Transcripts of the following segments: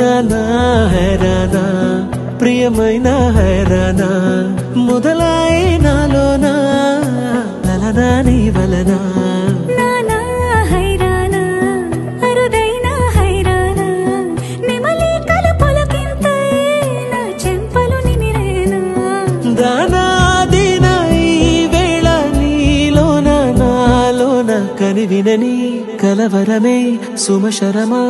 నానా హైరానా ప్రియమైన హైరానా మొదలాయే నాలోనా లలనా నీ వలనా నానా హైరానా అరుదైన హైరానా నిమలి కలుపులకింతై నా చెంపలు నిమిరేనా దానా దినా ఈ వేళ నీలోన నాలోన కనివినని కలవరమే సుమశరమా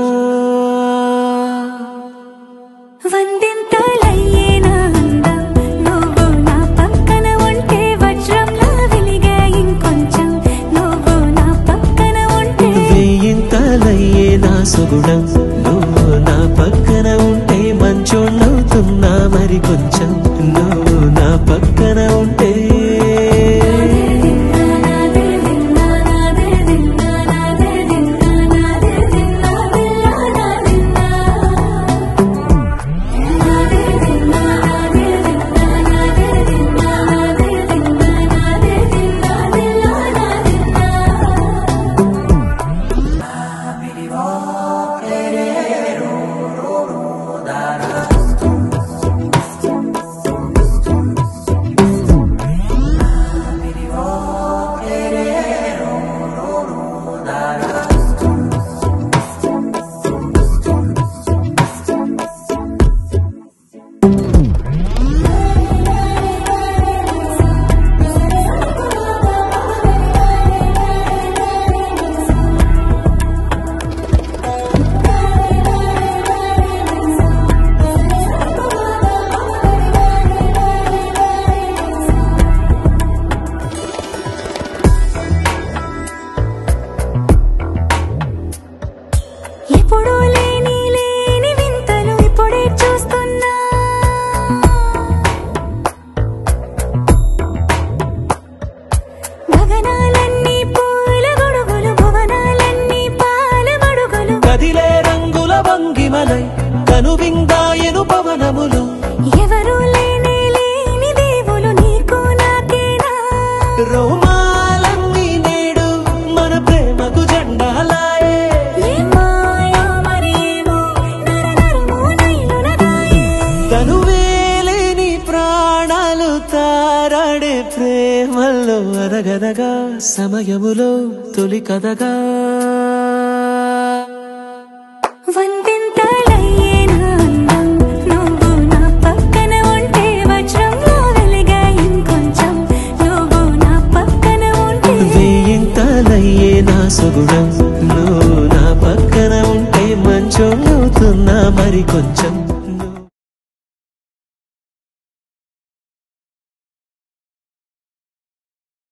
వందింతలయ్యేనా అందం నువ్వు నా పక్కన ఉంటే వజ్రంలా వెలిగే ఇంకొంచెం నువ్వు నా పక్కన ఉంటే వేయింతలయ్యే నా సుగుణం నువ్వు నా పక్కన ఉంటే మంచోణ్ణవుతున్నా మరి కొంచెం నువ్వు నా పక్కన ఉంటే ఎప్పుడూ లేని వింతలు ఇప్పుడే చూస్తున్నా గగనాలన్నీ పూల గొడుగులు భువనాలన్నీ పాల మడుగులు కదిలే రంగుల వంగిమలై కనువిందాయను పవనములు ఎవరూ లేని దేవులు నీకు నాకేనా రోమాలన్నీ నేడు మన ప్రేమకు జెండాలాయే ఏమాయో మరేమో నరనరమో నైలునదాయే తనువేలేని ప్రాణాలు తారాడే ప్రేమల్లో అనగనగా సమయములో తొలి కథగా వందింతలయ్యేనా అందం నువ్వు నా పక్కన ఉంటే వజ్రంలా వెలిగే ఇంకొంచెం నువ్వు నా పక్కన ఉంటే వేయింతలయ్యే నా సుగుణం నువ్వు నా పక్కన ఉంటే మంచోణ్ణవుతున్నా మరి కొంచెం